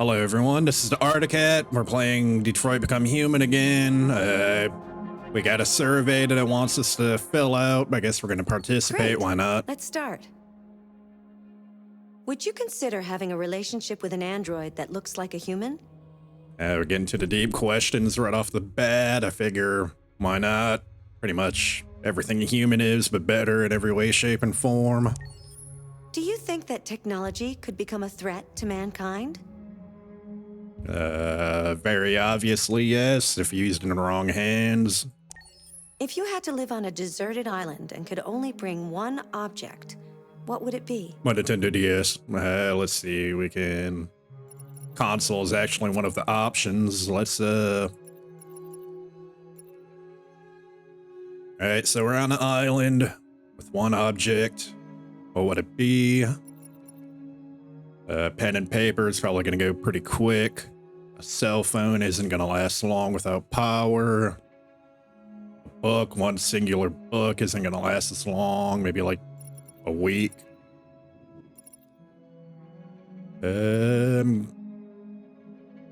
Hello everyone, this is the Articat. We're playing Detroit Become Human again. We got a survey that it wants us to fill out. I guess we're gonna participate, Great. why not? Let's start. Would you consider having a relationship with an android that looks like a human? We're getting to the deep questions right off the bat. I figure, why not? Pretty much everything a human is, but better in every way, shape, and form. Do you think that technology could become a threat to mankind? Very obviously, yes, if used in the wrong hands. If you had to live on a deserted island and could only bring one object, what would it be? My Nintendo DS. Let's see, we can... Console is actually one of the options. Let's, Alright, so we're on an island with one object. What would it be? Pen and paper is probably going to go pretty quick. A cell phone isn't going to last long without power. A book, one singular book, isn't going to last as long. Maybe like a week.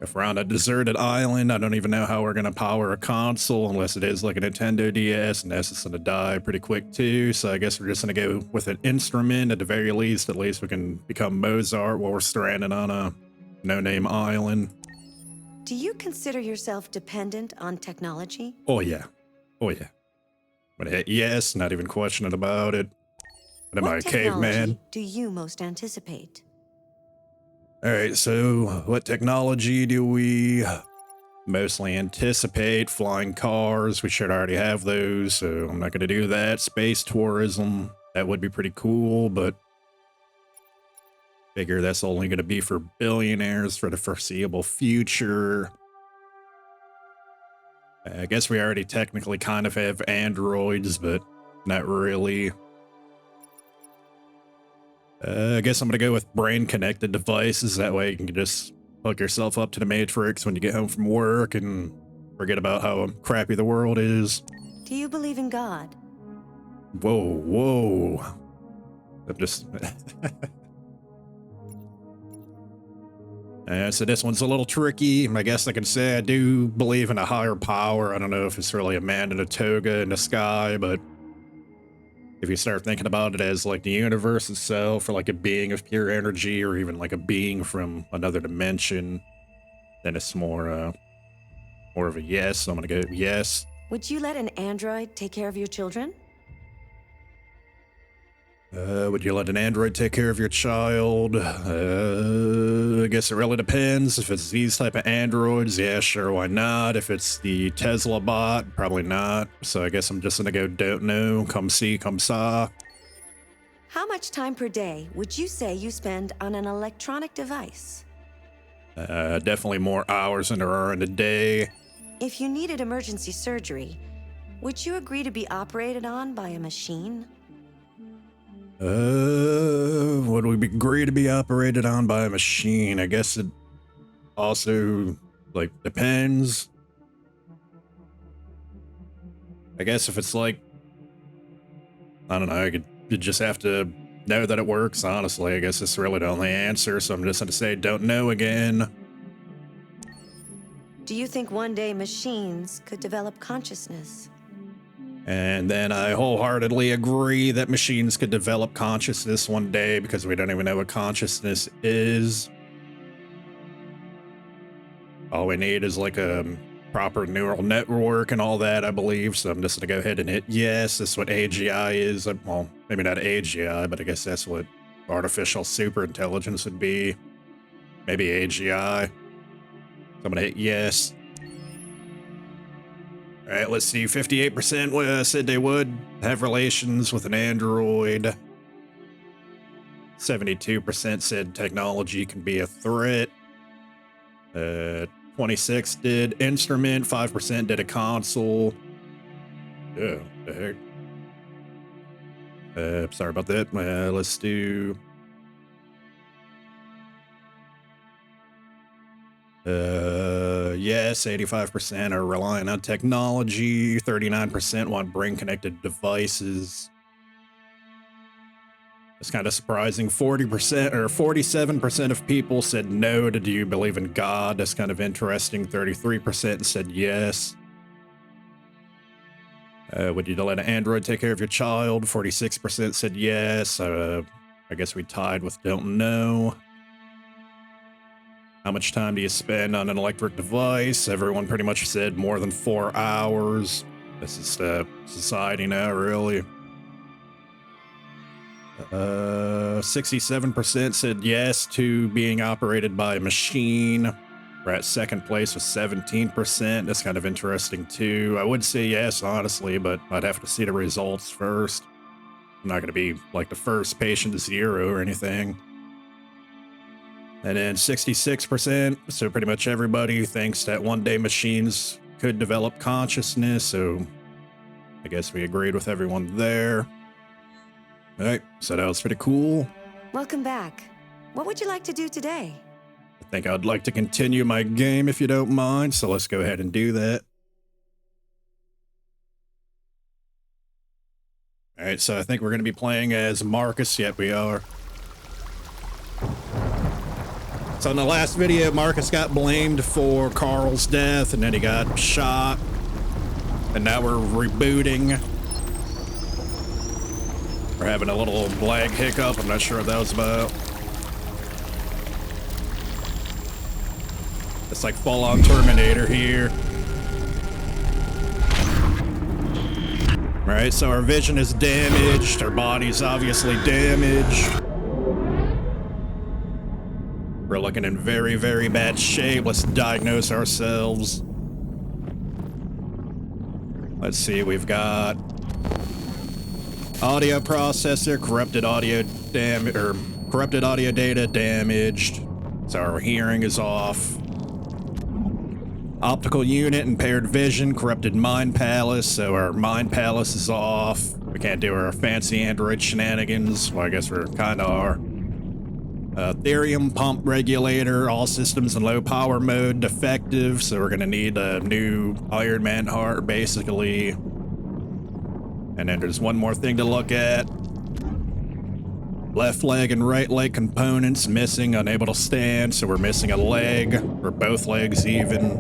If we're on a deserted island, I don't even know how we're going to power a console unless it is like a Nintendo DS, and that's just going to die pretty quick too. So I guess we're just going to go with an instrument at the very least. At least we can become Mozart while we're stranded on a no-name island. Do you consider yourself dependent on technology? Oh yeah. Oh yeah. I'm going to hit yes, not even questioning about it. But am I a What caveman? technology do you most anticipate? Alright, so what technology do we mostly anticipate? Flying cars, we should already have those, so I'm not going to do that. Space tourism, that would be pretty cool, but figure that's only going to be for billionaires for the foreseeable future. I guess we already technically kind of have androids, but not really. I guess I'm gonna go with brain-connected devices. That way you can just hook yourself up to the Matrix when you get home from work and forget about how crappy the world is. Do you believe in God? Whoa, whoa. I'm just... so this one's a little tricky. I guess I can say I do believe in a higher power. I don't know if it's really a man in a toga in the sky, but if you start thinking about it as like the universe itself, or like a being of pure energy, or even like a being from another dimension, then it's more of a yes. So I'm gonna go yes. Would you let an android take care of your children? Would you let an android take care of your child? I guess it really depends. If it's these type of androids, yeah, sure, why not? If it's the Tesla bot, probably not. So I guess I'm just gonna go don't know, come see, come saw. How much time per day would you say you spend on an electronic device? Definitely more hours than there are in a day. If you needed emergency surgery, would you agree to be operated on by a machine? Would we agree to be operated on by a machine? I guess it also, like, depends. I guess if it's like, I don't know, you just have to know that it works, honestly. I guess it's really the only answer, so I'm just gonna say don't know again. Do you think one day machines could develop consciousness? And then I wholeheartedly agree that machines could develop consciousness one day because we don't even know what consciousness is. All we need is like a proper neural network and all that, I believe. So I'm just gonna go ahead and hit yes. That's what AGI is. Well, maybe not AGI, but I guess that's what artificial superintelligence would be. Maybe AGI. So I'm gonna hit yes. All right, let's see. 58% said they would have relations with an android. 72% said technology can be a threat. 26 did instrument. 5% did a console. Yeah, the heck. Sorry about that. Let's do... yes, 85% are relying on technology, 39% want brain-connected devices. It's kind of surprising. 40% or 47% of people said no to do you believe in God. That's kind of interesting. 33% said yes. Would you let an android take care of your child? 46% said yes. I guess we tied with don't know. How much time do you spend on an electric device? Everyone pretty much said more than 4 hours. This is society now, really. 67% said yes to being operated by a machine. We're at second place with 17%. That's kind of interesting too. I would say yes, honestly, but I'd have to see the results first. I'm not going to be like the first patient zero or anything. And then 66%, so pretty much everybody thinks that one day machines could develop consciousness, so I guess we agreed with everyone there. All right, so that was pretty cool. Welcome back. What would you like to do today? I think I'd like to continue my game if you don't mind, so let's go ahead and do that. All right, so I think we're going to be playing as Marcus. Yep, we are. So in the last video, Marcus got blamed for Carl's death, and then he got shot. And now we're rebooting. We're having a little lag hiccup. I'm not sure what that was about. It's like full-on Terminator here. Right, so our vision is damaged. Our body's obviously damaged. We're looking in very, very bad shape. Let's diagnose ourselves. Let's see, we've got audio processor, corrupted audio data damaged. So our hearing is off. Optical unit, impaired vision, corrupted mind palace. So our mind palace is off. We can't do our fancy android shenanigans. Well, I guess we kind of are. Therium pump regulator, all systems in low power mode, defective, so we're gonna need a new Iron Man heart, basically. And then there's one more thing to look at. Left leg and right leg components missing, unable to stand, so we're missing a leg, or both legs even.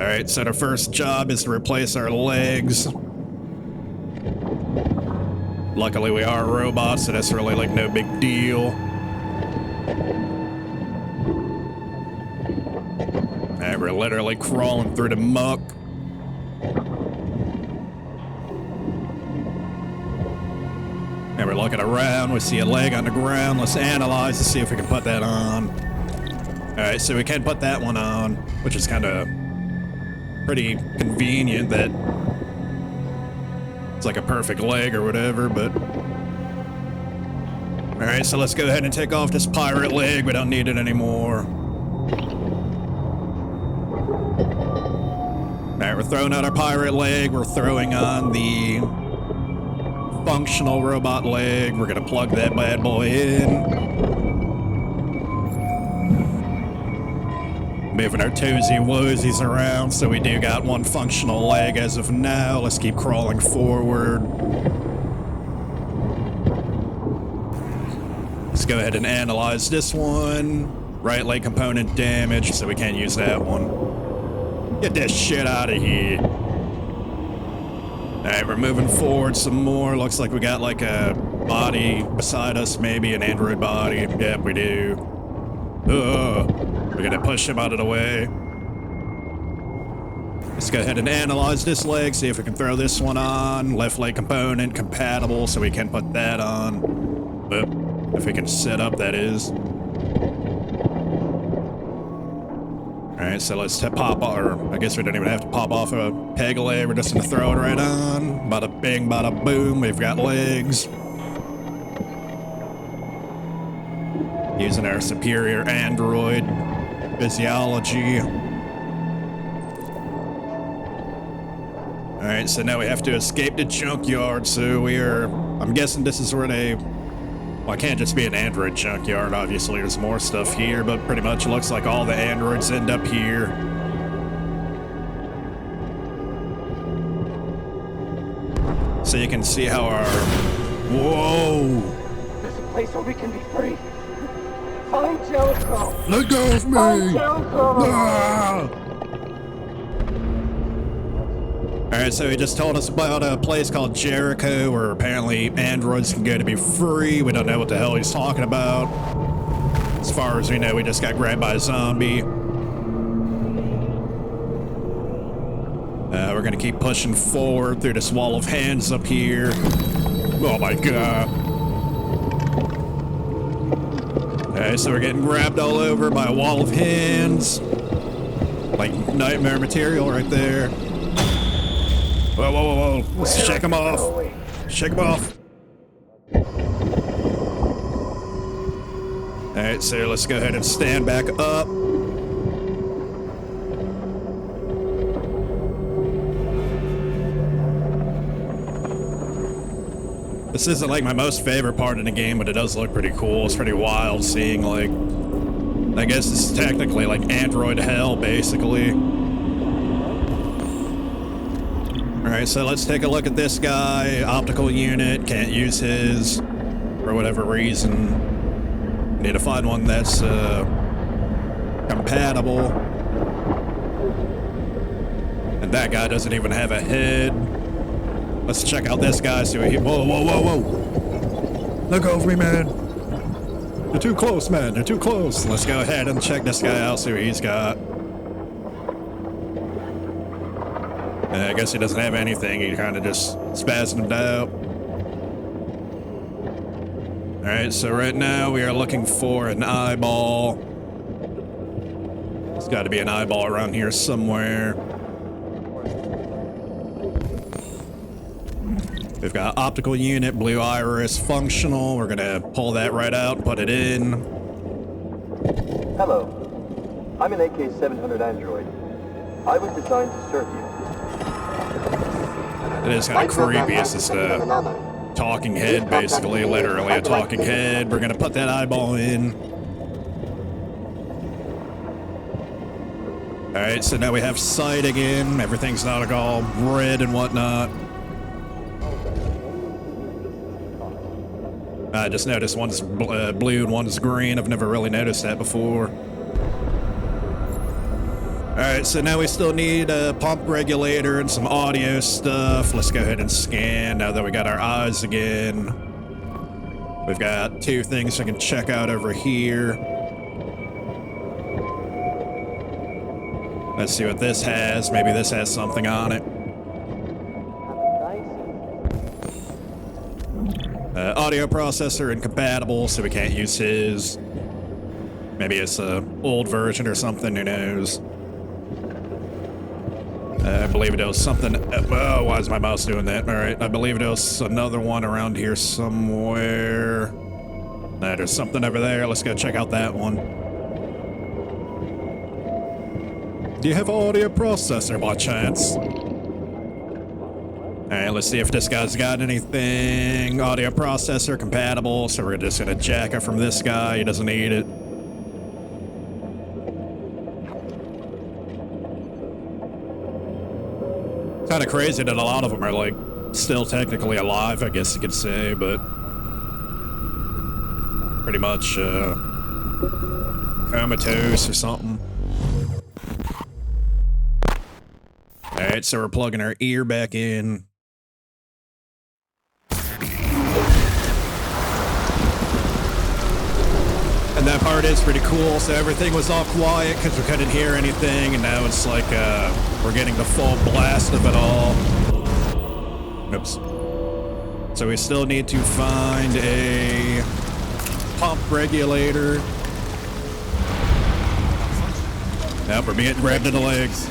Alright, so the first job is to replace our legs. Luckily, we are robots, so that's really like no big deal. Alright, we're literally crawling through the muck. And we're looking around, we see a leg on the ground. Let's analyze to see if we can put that on. Alright, so we can put that one on, which is kind of pretty convenient that it's like a perfect leg or whatever, but... Alright, so let's go ahead and take off this pirate leg. We don't need it anymore. Alright, we're throwing out our pirate leg. We're throwing on the functional robot leg. We're gonna plug that bad boy in. Moving our toesy woesies around, so we do got one functional leg as of now. Let's keep crawling forward. Let's go ahead and analyze this one. Right leg component damaged, so we can't use that one. Get this shit out of here. Alright, we're moving forward some more. Looks like we got like a body beside us, maybe an android body. Yep, we do. We're gonna push him out of the way. Let's go ahead and analyze this leg, see if we can throw this one on. Left leg component compatible, so we can put that on. But if we can set up, that is. Alright, so let's pop, or I guess we don't even have to pop off a peg leg. We're just gonna throw it right on. Bada bing, bada boom, we've got legs. Using our superior android physiology. Alright, so now we have to escape the junkyard, so I'm guessing this is where well, it can't just be an android junkyard, obviously there's more stuff here, but pretty much it looks like all the androids end up here. So you can see how our Whoa! There's a place where we can be free. Find Jericho. Let go of me! Find Jericho. Ah! Alright, so he just told us about a place called Jericho where apparently androids can go to be free. We don't know what the hell he's talking about. As far as we know, we just got grabbed by a zombie. We're gonna keep pushing forward through this wall of hands up here. Oh my god. Okay, so we're getting grabbed all over by a wall of hands. Like nightmare material right there. Whoa, whoa, whoa, whoa. Let's shake him off. Shake him off. Alright, so let's go ahead and stand back up. This isn't like my most favorite part in the game, but it does look pretty cool. It's pretty wild seeing, like, I guess this is technically like android hell, basically. Alright, so let's take a look at this guy. Optical unit, can't use his for whatever reason. Need to find one that's compatible. And that guy doesn't even have a head. Let's check out this guy, see what he... Whoa, whoa, whoa, whoa! Let go of me, man! You're too close, man, you're too close! Let's go ahead and check this guy out, see what he's got. I guess he doesn't have anything, he kind of just spasmed out. Alright, so right now we are looking for an eyeball. There's got to be an eyeball around here somewhere. We've got optical unit, blue iris, functional. We're gonna pull that right out and put it in. Hello. I'm an AK-700 android. I was designed to serve you. It is kind of creepy. It's just a talking head, basically, literally a talking head. We're gonna put that eyeball in. Alright, so now we have sight again. Everything's not like all red and whatnot. I just noticed one's blue and one's green. I've never really noticed that before. Alright, so now we still need a pump regulator and some audio stuff. Let's go ahead and scan now that we got our eyes again. We've got two things we can check out over here. Let's see what this has. Maybe this has something on it. Audio processor incompatible, so we can't use his. Maybe it's an old version or something, who knows. I believe it was something. Oh, why is my mouse doing that? Alright, I believe it was another one around here somewhere. There's something over there. Let's go check out that one. Do you have an audio processor by chance? Alright, let's see if this guy's got anything. Audio processor compatible, so we're just gonna jack it from this guy. He doesn't need it. Kind of crazy that a lot of them are like still technically alive, I guess you could say, but pretty much comatose or something. Alright, so we're plugging our ear back in. And that part is pretty cool. So everything was all quiet because we couldn't hear anything, and now it's like we're getting the full blast of it all. Oops. So we still need to find a pump regulator. Yep, we're being grabbed in the legs.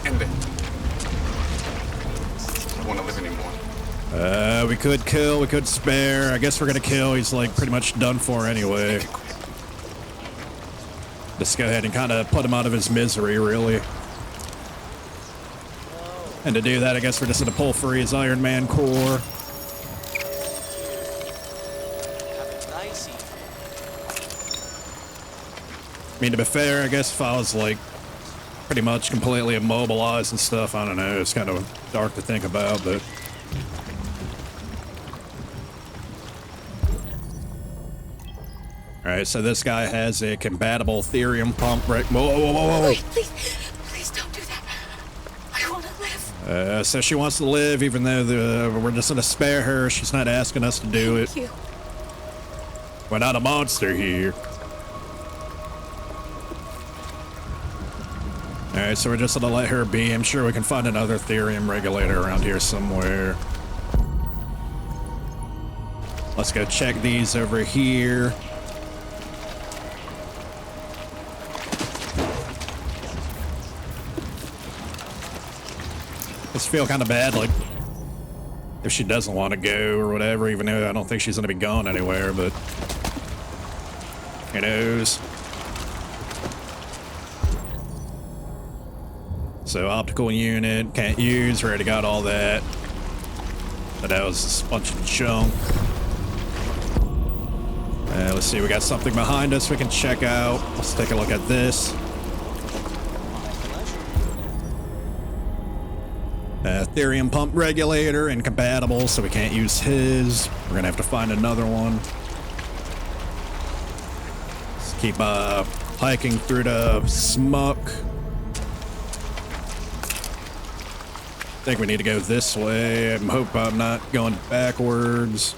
End it. I don't want to live anymore. We could kill, we could spare. I guess we're gonna kill. He's like pretty much done for anyway. Just go ahead and kind of put him out of his misery, really. And to do that, I guess we're just gonna pull free his Iron Man core. I mean, to be fair, I guess if I was like pretty much completely immobilized and stuff, I don't know, it's kind of dark to think about, but Alright, so this guy has a compatible therium pump, right? Whoa, whoa, whoa, whoa, Wait, please don't do that. I want to live. So she wants to live, even though we're just gonna spare her. She's not asking us to do it. Thank you. We're not a monster here. Alright, so we're just gonna let her be. I'm sure we can find another therium regulator around here somewhere. Let's go check these over here. Just feel kind of bad, like, if she doesn't want to go or whatever, even though I don't think she's gonna be going anywhere, but who knows? So optical unit, can't use, we already got all that. But that was a bunch of junk. Let's see, we got something behind us we can check out. Let's take a look at this. Therium pump regulator, incompatible, so we can't use his. We're gonna have to find another one. Let's keep hiking through the smuck. I think we need to go this way. I hope I'm not going backwards.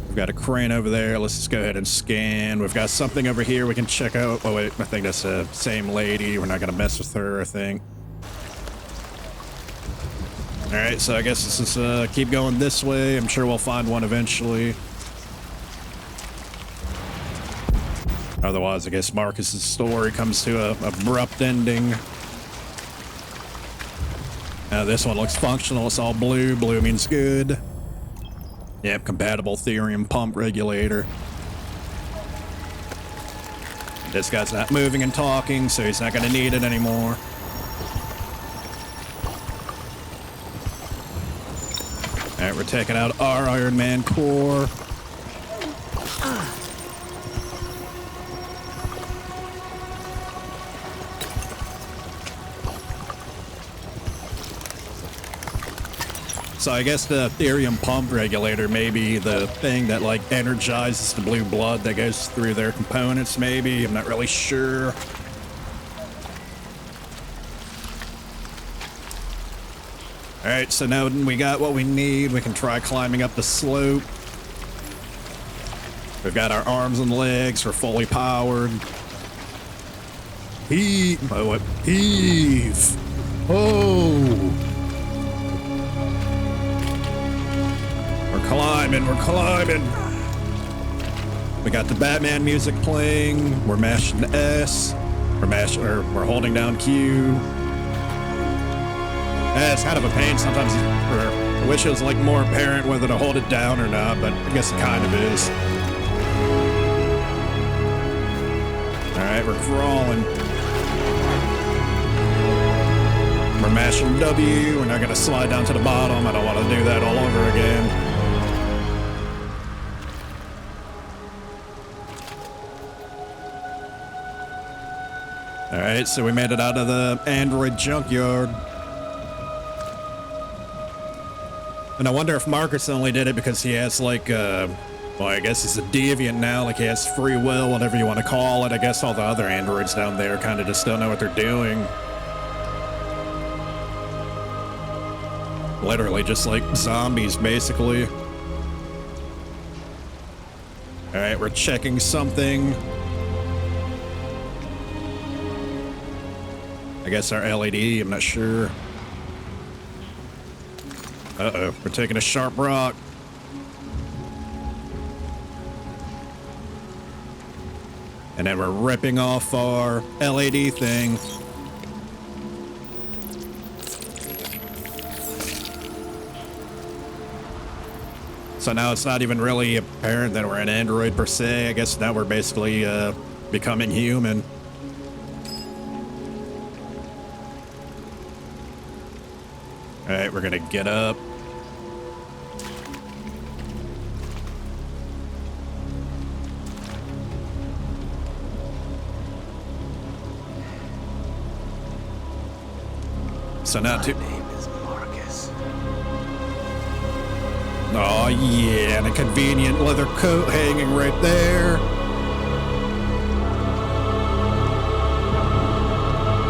We've got a crane over there. Let's just go ahead and scan. We've got something over here we can check out. Oh wait, I think that's the same lady. We're not gonna mess with her, I think. Alright, so I guess let's just keep going this way. I'm sure we'll find one eventually. Otherwise, I guess Marcus's story comes to an abrupt ending. This one looks functional. It's all blue. Blue means good. Yep, compatible therium pump regulator. This guy's not moving and talking, so he's not going to need it anymore. Alright, we're taking out our Iron Man core. So I guess the therium pump regulator may be the thing that like energizes the blue blood that goes through their components, maybe. I'm not really sure. Alright, so now we got what we need. We can try climbing up the slope. We've got our arms and legs. We're fully powered. Heave! Oh, what? Heave! Oh! We're climbing. We got the Batman music playing. We're mashing S. We're holding down Q. It's kind of a pain sometimes. I wish it was like more apparent whether to hold it down or not, but I guess it kind of is. Alright, we're crawling. We're mashing W. We're not going to slide down to the bottom. I don't want to do that all over again. Alright, so we made it out of the android junkyard. And I wonder if Marcus only did it because he has like, well, I guess he's a deviant now, like he has free will, whatever you want to call it. I guess all the other androids down there kind of just don't know what they're doing. Literally just like zombies, basically. Alright, we're checking something. I guess our LED, I'm not sure. Uh-oh, we're taking a sharp rock. And then we're ripping off our LED thing. So now it's not even really apparent that we're an android per se. I guess now we're basically becoming human. Alright, we're gonna get up. So now My name is Marcus. Oh, yeah, and a convenient leather coat hanging right there.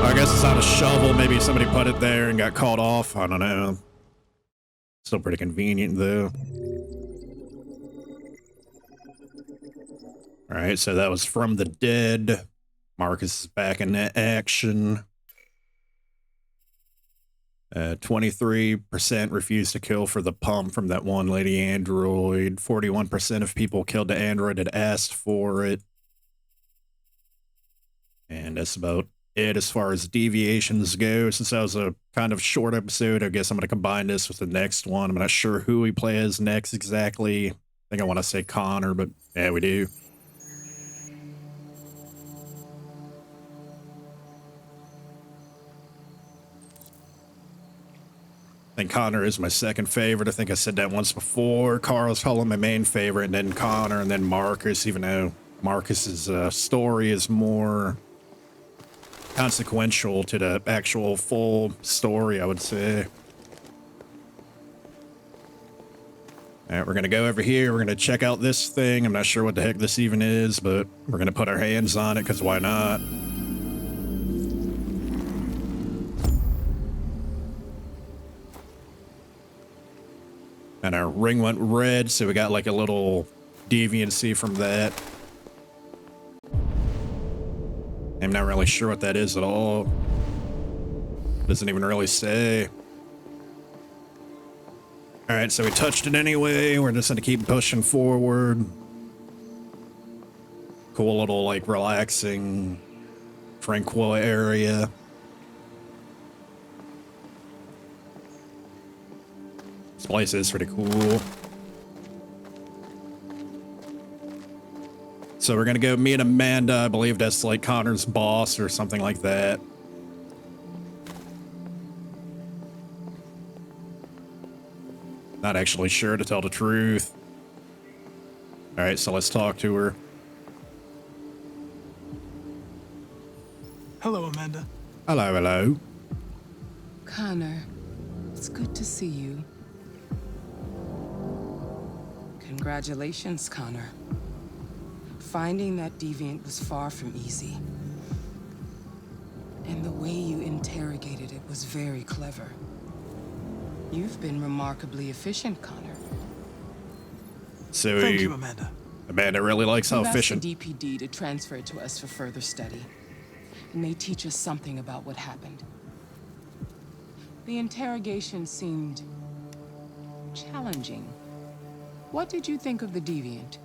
I guess it's not a shovel. Maybe somebody put it there and got caught off. I don't know. Still pretty convenient, though. All right, so that was From the Dead. Marcus is back in action. 23% refused to kill for the pump from that one lady android. 41% of people killed the android had asked for it. And that's about it as far as deviations go. Since that was a kind of short episode, I guess I'm going to combine this with the next one. I'm not sure who we play as next exactly. I think I want to say Connor, but yeah, we do. I think Connor is my second favorite. I think I said that once before. Carl's probably my main favorite, and then Connor, and then Marcus, even though Marcus's story is more consequential to the actual full story, I would say. All right, we're going to go over here. We're going to check out this thing. I'm not sure what the heck this even is, but we're going to put our hands on it, because why not? And our ring went red, so we got like a little deviancy from that. I'm not really sure what that is at all. Doesn't even really say. All right, so we touched it anyway. We're just gonna keep pushing forward. Cool little, like, relaxing, tranquil area. This place is pretty cool. So we're gonna go meet Amanda. I believe that's like Connor's boss or something like that. Not actually sure, to tell the truth. All right, so let's talk to her. Hello, Amanda. Hello, hello. Connor, it's good to see you. Congratulations, Connor. Finding that deviant was far from easy. And the way you interrogated it was very clever. You've been remarkably efficient, Connor. So Thank you, Amanda. Amanda really likes how We've asked efficient. the DPD to transfer it to us for further study. It may teach us something about what happened. The interrogation seemed challenging. What did you think of the deviant?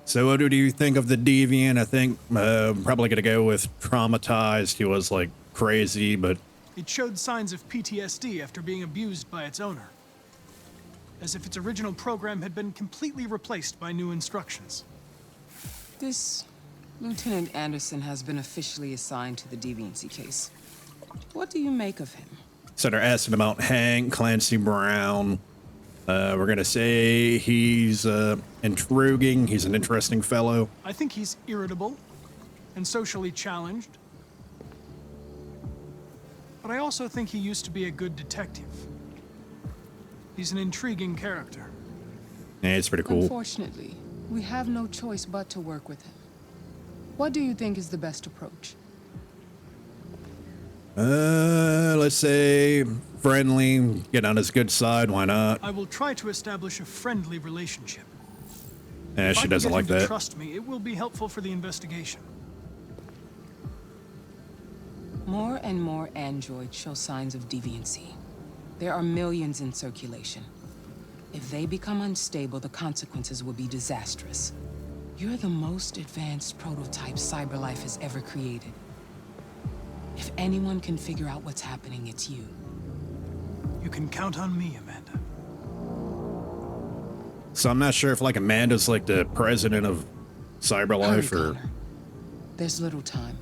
So what do you think of the deviant? I think I'm probably gonna go with traumatized. He was like crazy, but It showed signs of PTSD after being abused by its owner. As if its original program had been completely replaced by new instructions. This Lieutenant Anderson has been officially assigned to the deviancy case. What do you make of him? so they're asking about Hank Clancy Brown. We're gonna say he's intriguing. He's an interesting fellow. I think he's irritable and socially challenged. But I also think he used to be a good detective. He's an intriguing character. Yeah, it's pretty cool. Unfortunately, we have no choice but to work with him. What do you think is the best approach? Let's say friendly, get on his good side. Why not? I will try to establish a friendly relationship. Yeah, If I she can doesn't get like him to that. trust me, it will be helpful for the investigation. More and more androids show signs of deviancy. There are millions in circulation. If they become unstable, the consequences will be disastrous. You're the most advanced prototype CyberLife has ever created. If anyone can figure out what's happening, it's you. You can count on me, Amanda. So I'm not sure if like Amanda's like the president of CyberLife Hurry, or Connor. There's little time.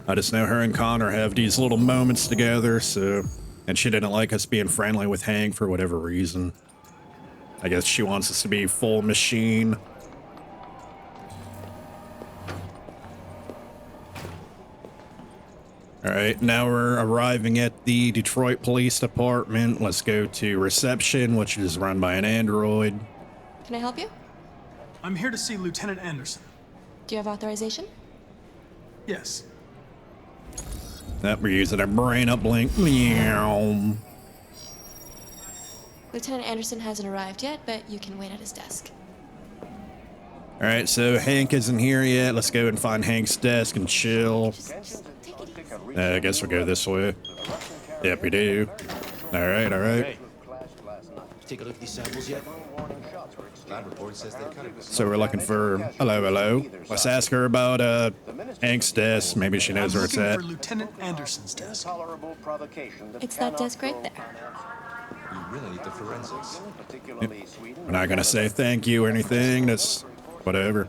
I just know her and Connor have these little moments together, so... And she didn't like us being friendly with Hank for whatever reason. I guess she wants us to be full machine. All right, now we're arriving at the Detroit Police Department. Let's go to reception, which is run by an android. Can I help you? I'm here to see Lieutenant Anderson. Do you have authorization? Yes. That we're using our brain uplink. Meow. Lieutenant Anderson hasn't arrived yet, but you can wait at his desk. All right, so Hank isn't here yet. Let's go and find Hank's desk and chill. Just take it easy. I guess we'll go this way. Yep, we do. All right, all right. Take a look at these samples yet? Lab report says they cut it. So we're looking for... Hello, hello. Let's ask her about Hank's desk. Maybe she knows I'm where it's looking at. for Lieutenant Anderson's desk. It's that desk right there. You really need the forensics. We're not gonna say thank you or anything. That's whatever.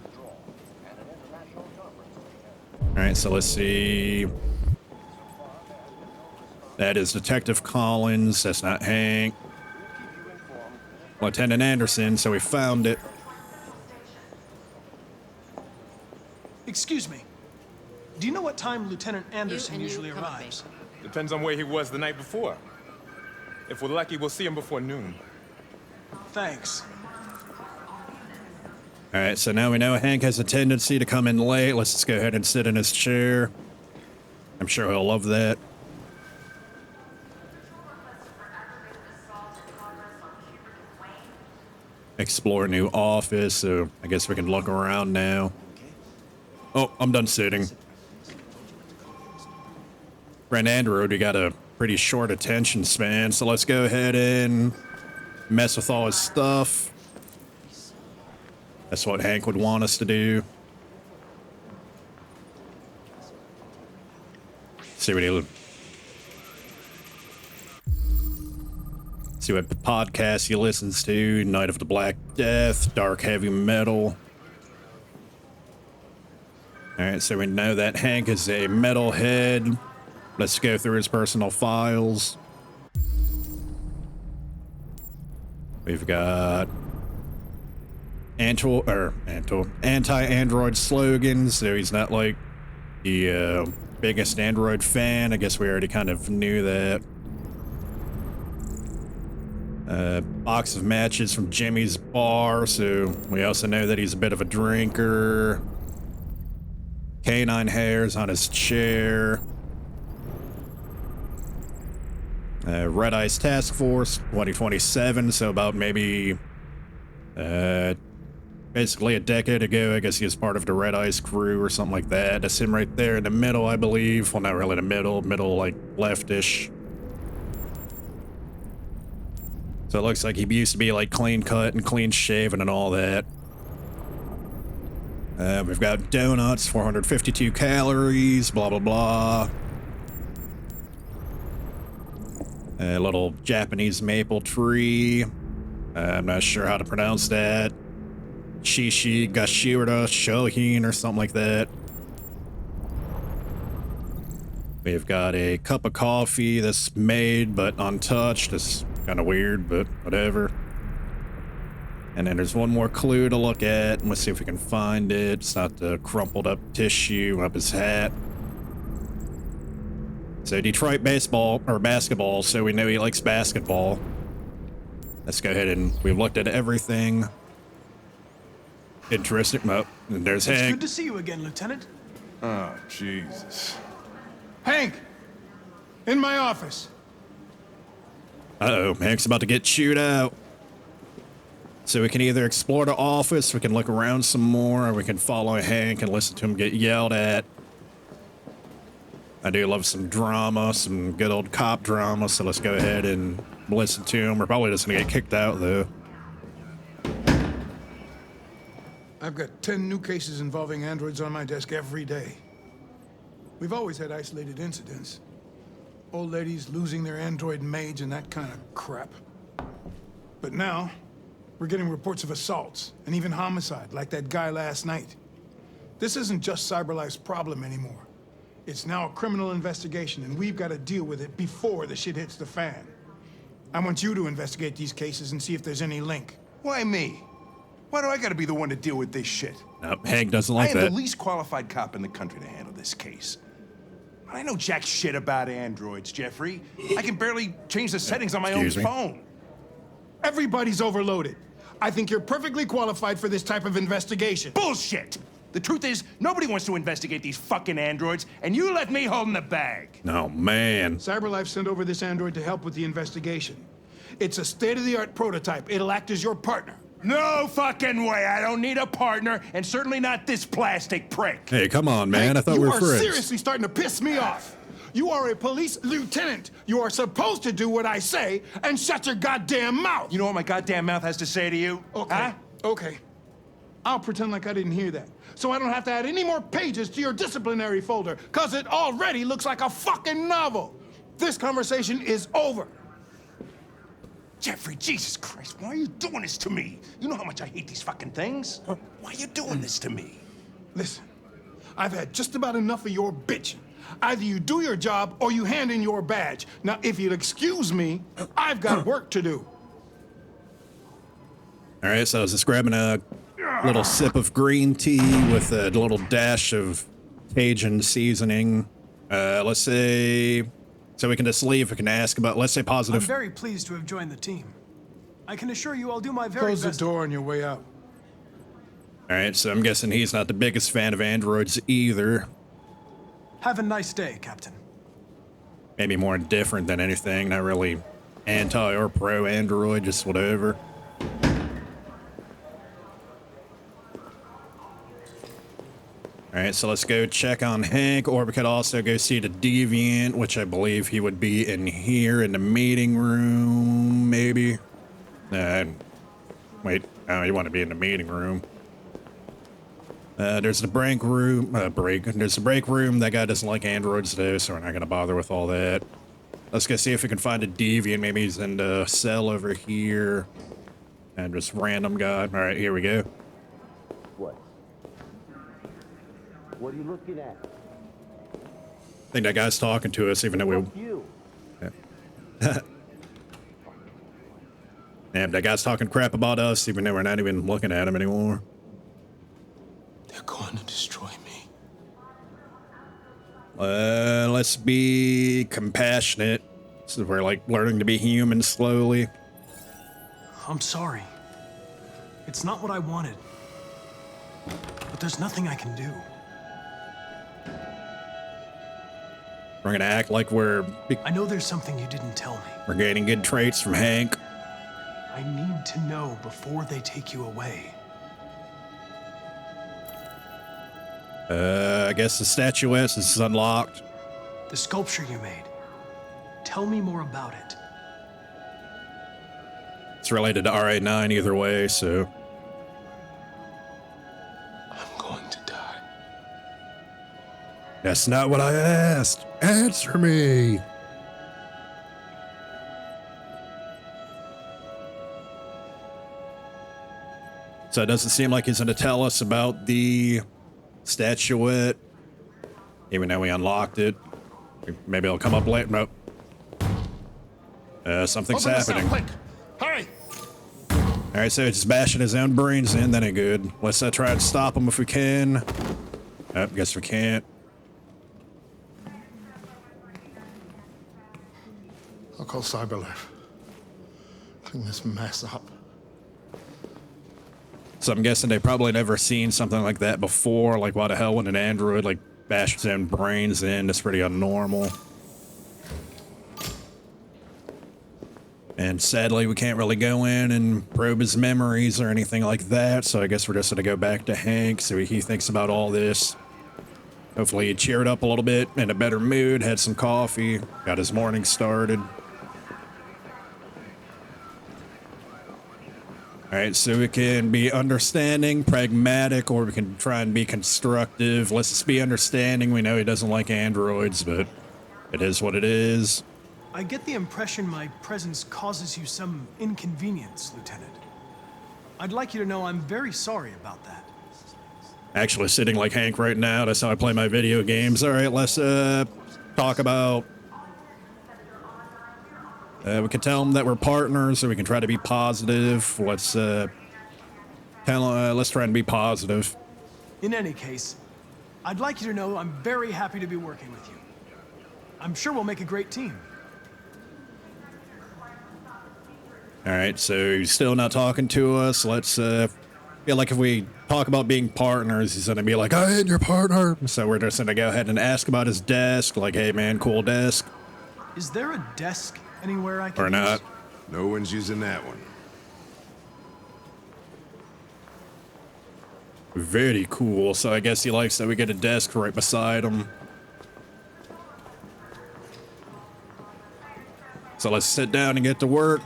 All right, so let's see. That is Detective Collins. That's not Hank. Lieutenant Anderson. So we found it. Excuse me. Do you know what time Lieutenant Anderson usually arrives? Depends on where he was the night before. If we're lucky, we'll see him before noon. Thanks. All right, so now we know Hank has a tendency to come in late. Let's just go ahead and sit in his chair. I'm sure he'll love that. Explore new office, so I guess we can look around now. Oh, I'm done sitting. Friend Android, we got a pretty short attention span, so let's go ahead and mess with all his stuff. That's what Hank would want us to do. See what podcast he listens to. Night of the Black Death, dark heavy metal. Alright, so we know that Hank is a metalhead. Let's go through his personal files. We've got anti-Android slogans, so he's not like the biggest Android fan. I guess we already kind of knew that. Box of matches from Jimmy's bar, so we also know that he's a bit of a drinker. Canine hairs on his chair. Red Ice Task Force 2027, so about maybe basically a decade ago. I guess he was part of the Red Ice crew or something like that. That's him right there in the middle, I believe. Well, not really the middle like leftish. So it looks like he used to be like clean cut and clean shaven and all that. We've got donuts, 452 calories, blah, blah, blah. A little Japanese maple tree. I'm not sure how to pronounce that. Shishi, Gashira, Shohin, or something like that. We've got a cup of coffee that's made but untouched. It's kind of weird, but whatever. And then there's one more clue to look at. Let's see if we can find it. It's not the crumpled up tissue up his hat. So Detroit baseball or basketball, so we know he likes basketball. Let's go ahead and we've looked at everything. Interesting. Oh, and there's It's Hank. good to see you again, Lieutenant. Oh, Jesus. Hank! In my office. Uh-oh, Hank's about to get chewed out. So we can either explore the office, we can look around some more, or we can follow Hank and listen to him get yelled at. I do love some drama, some good old cop drama, so let's go ahead and listen to him. We're probably just gonna get kicked out, though. I've got 10 new cases involving androids on my desk every day. We've always had isolated incidents. Old ladies losing their android maids and that kind of crap. But now, we're getting reports of assaults and even homicide, like that guy last night. This isn't just CyberLife's problem anymore. It's now a criminal investigation, and we've got to deal with it before the shit hits the fan. I want you to investigate these cases and see if there's any link. Why me? Why do I gotta be the one to deal with this shit? Nope, Hank doesn't I like am that. the least qualified cop in the country to handle this case. I know jack shit about androids, Jeffrey. I can barely change the settings on my own Excuse me. phone. Everybody's overloaded. I think you're perfectly qualified for this type of investigation. Bullshit! The truth is, nobody wants to investigate these fucking androids, and you left me holding the bag. Oh, man. CyberLife sent over this android to help with the investigation. It's a state-of-the-art prototype. It'll act as your partner. No fucking way! I don't need a partner, and certainly not this plastic prick. Hey, come on, man. Hey, I thought we were You are friends. seriously starting to piss me off. You are a police lieutenant. You are supposed to do what I say and shut your goddamn mouth. You know what my goddamn mouth has to say to you? Okay. Huh? Okay. I'll pretend like I didn't hear that, so I don't have to add any more pages to your disciplinary folder, because it already looks like a fucking novel. This conversation is over. Jeffrey, Jesus Christ, why are you doing this to me? You know how much I hate these fucking things. Why are you doing this to me? Listen, I've had just about enough of your bitching. Either you do your job or you hand in your badge. Now, if you'll excuse me, I've got work to do. All right, so I was just grabbing a little sip of green tea with a little dash of Cajun seasoning. Let's say, so we can just leave. We can ask about, let's say I'm positive. very pleased to have joined the team. I can assure you I'll do my very Close the best. door on your way out. All right, so I'm guessing he's not the biggest fan of androids either. Have a nice day, Captain. Maybe more indifferent than anything. Not really anti or pro android, just whatever. All right, so let's go check on Hank, or we could also go see the Deviant, which I believe he would be in here in the meeting room, maybe. Wait, oh, you want to be in the meeting room. There's the break room, there's the break room. That guy doesn't like androids though, so we're not gonna bother with all that. Let's go see if we can find a Deviant. Maybe he's in the cell over here. And just random guy. All right, here we go. What? What are you looking at? I think that guy's talking to us, even though we... You. Damn, that guy's talking crap about us, even though we're not even looking at him anymore. They're going to destroy me. Let's be compassionate. So we're like learning to be human slowly. I'm sorry. It's not what I wanted. But there's nothing I can do. We're gonna act like we're I know there's something you didn't tell me. we're gaining good traits from Hank. I need to know before they take you away. I guess the statuette is unlocked. The sculpture you made. Tell me more about it. It's related to RA9 either way, so. I'm going to die. That's not what I asked. Answer me. So it doesn't seem like he's going to tell us about the statuette, even though we unlocked it. Maybe it'll come up later. Nope. Something's happening. Quick. Hurry! All right, so he's just bashing his own brains in. That ain't good. Let's try and stop him if we can. Oh, guess we can't. I'll call CyberLife. Clean this mess up. So I'm guessing they probably never seen something like that before. Like, why the hell would an android like bash his own brains in? That's pretty abnormal. And sadly, we can't really go in and probe his memories or anything like that. So I guess we're just gonna go back to Hank, see what he thinks about all this. Hopefully he cheered up a little bit, in a better mood, had some coffee, got his morning started. All right, so we can be understanding, pragmatic, or we can try and be constructive. Let's just be understanding. We know he doesn't like androids, but it is what it is. I get the impression my presence causes you some inconvenience, Lieutenant. I'd like you to know I'm very sorry about that. Actually sitting like Hank right now, that's how I play my video games. All right, let's talk about... we can tell them that we're partners, so we can try to be positive. Let's let's try and be positive. In any case, I'd like you to know I'm very happy to be working with you. I'm sure we'll make a great team. All right, so he's still not talking to us. Let's feel like if we talk about being partners, he's gonna be like, I ain't your partner. So we're just gonna go ahead and ask about his desk, like, hey man, cool desk. Is there a desk anywhere I can Or not. use? No one's using that one. Very cool. So I guess he likes that we get a desk right beside him. So let's sit down and get to work.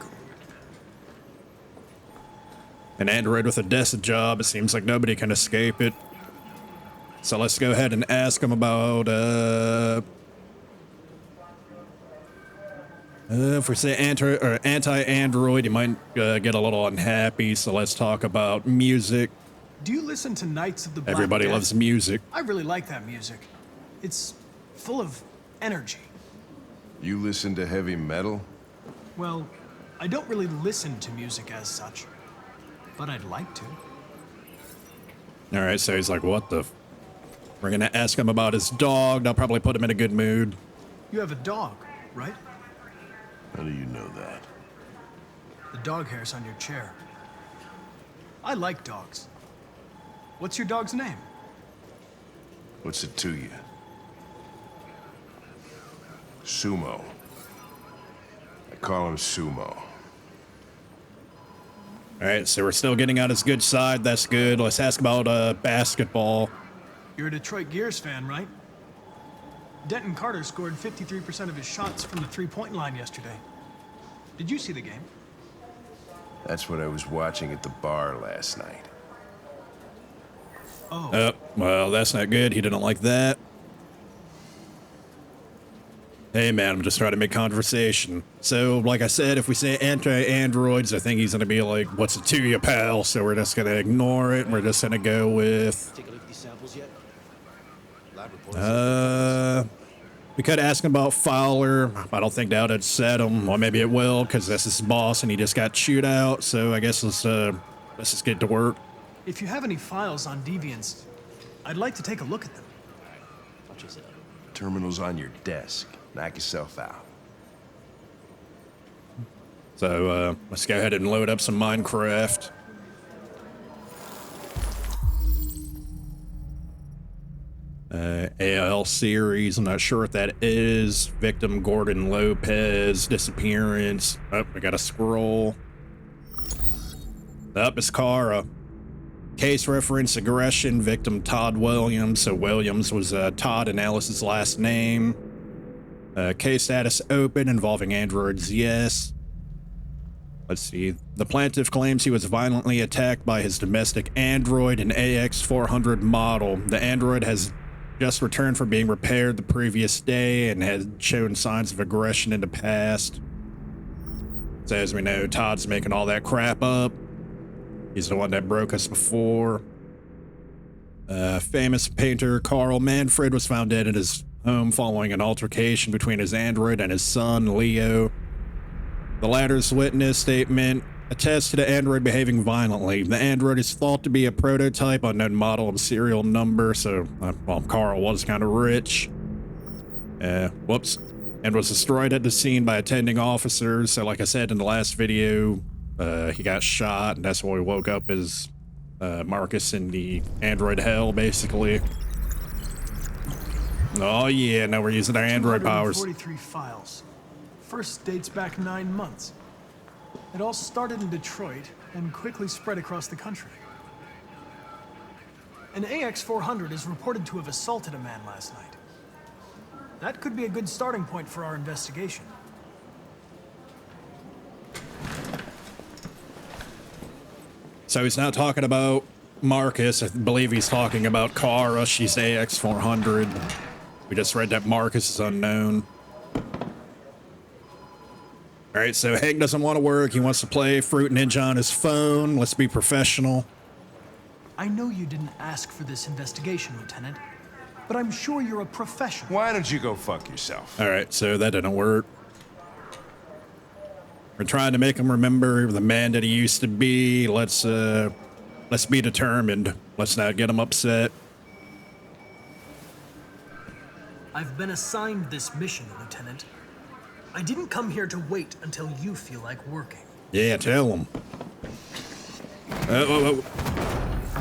An android with a desk job, it seems like nobody can escape it. So let's go ahead and ask him about, if we say anti-android, he might get a little unhappy, so let's talk about music. Do you listen to Knights of the Black Everybody Death? loves music. I really like that music. It's full of energy. You listen to heavy metal? Well, I don't really listen to music as such, but I'd like to. All right, so he's like, what the We're gonna ask him about his dog. That'll probably put him in a good mood. You have a dog, right? How do you know that? The dog hair's on your chair. I like dogs. What's your dog's name? What's it to you? Sumo. I call him Sumo. All right, so we're still getting on his good side. That's good. Let's ask about basketball. You're a Detroit Gears fan, right? Denton Carter scored 53% of his shots from the three-point line yesterday. Did you see the game? That's what I was watching at the bar last night. Oh. Well, that's not good. He didn't like that. Hey, man, I'm just trying to make conversation. So, like I said, if we say anti-androids, I think he's going to be like, what's it to you, pal? So we're just going to ignore it. We're just going to go with... Take a look at these samples yet? Lab reports. We could ask him about Fowler. I don't think that would set him. Or maybe it will, because that's his boss and he just got chewed out. So I guess let's just get to work. If you have any files on deviants, I'd like to take a look at them. I'll chase it up. Terminal's on your desk. Knock yourself out. So let's go ahead and load up some Minecraft. AL series, I'm not sure what that is. Victim Gordon Lopez, disappearance. Oh, we gotta scroll. Up, it's Kara. Case reference, aggression, victim Todd Williams. So Williams was Todd and Alice's last name. Case status open, involving androids, yes. Let's see. The plaintiff claims he was violently attacked by his domestic android, an AX400 model. The android has just returned from being repaired the previous day and had shown signs of aggression in the past. So as we know, Todd's making all that crap up. He's the one that broke us before. Famous painter Carl Manfred was found dead at his home following an altercation between his android and his son, Leo. The latter's witness statement attests to the android behaving violently. The android is thought to be a prototype, unknown model and serial number, so, well, Carl was kind of rich. Whoops. And was destroyed at the scene by attending officers. So like I said in the last video, he got shot, and that's why we woke up as Marcus in the android hell, basically. Oh yeah, now we're using our android powers. 43 files. First dates back 9 months. It all started in Detroit and quickly spread across the country. An AX400 is reported to have assaulted a man last night. That could be a good starting point for our investigation. So he's not talking about Marcus. I believe he's talking about Kara. She's AX400. We just read that Marcus is unknown. All right, so Hank doesn't want to work. He wants to play Fruit Ninja on his phone. Let's be professional. I know you didn't ask for this investigation, Lieutenant, but I'm sure you're a professional. Why don't you go fuck yourself? All right, so that didn't work. We're trying to make him remember the man that he used to be. Let's be determined. Let's not get him upset. I've been assigned this mission, Lieutenant. I didn't come here to wait until you feel like working. Yeah, tell him.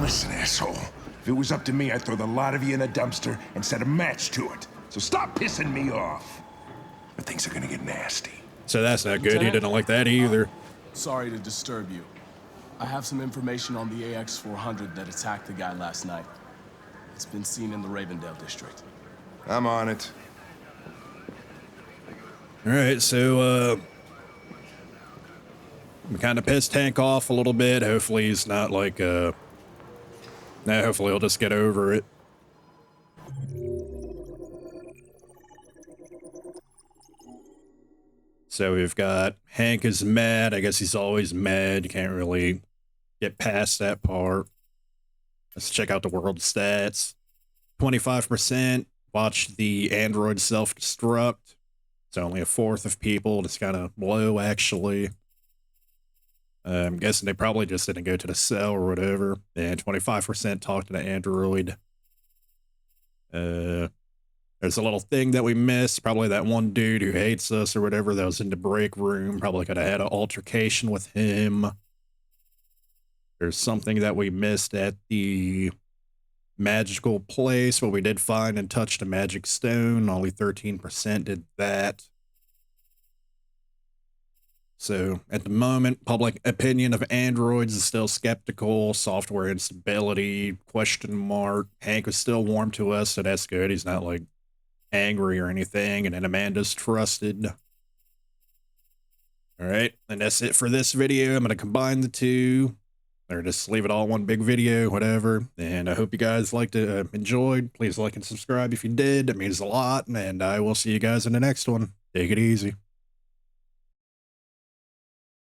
Listen, asshole. If it was up to me, I'd throw the lot of you in a dumpster and set a match to it. So stop pissing me off. But things are gonna get nasty. So that's not good. He didn't like that either. Sorry to disturb you. I have some information on the AX-400 that attacked the guy last night. It's been seen in the Ravendale district. I'm on it. All right, so we kind of pissed Tank off a little bit. Hopefully he's not like hopefully he'll just get over it. So we've got Hank is mad. I guess he's always mad. You can't really get past that part. Let's check out the world stats. 25% watch the android self-destruct. It's only a fourth of people. It's kind of low, actually. I'm guessing they probably just didn't go to the cell or whatever. And 25% talked to the android. There's a little thing that we missed. Probably that one dude who hates us or whatever that was in the break room. Probably could have had an altercation with him. There's something that we missed at the magical place, but we did find and touch the magic stone. Only 13% did that. So at the moment, public opinion of androids is still skeptical. Software instability, question mark. Hank was still warm to us, so that's good. He's not like angry or anything. And then Amanda's trusted. All right, and that's it for this video. I'm going to combine the two, or just leave it all one big video, whatever. And I hope you guys liked it, enjoyed. Please like and subscribe if you did. It means a lot. And I will see you guys in the next one. Take it easy.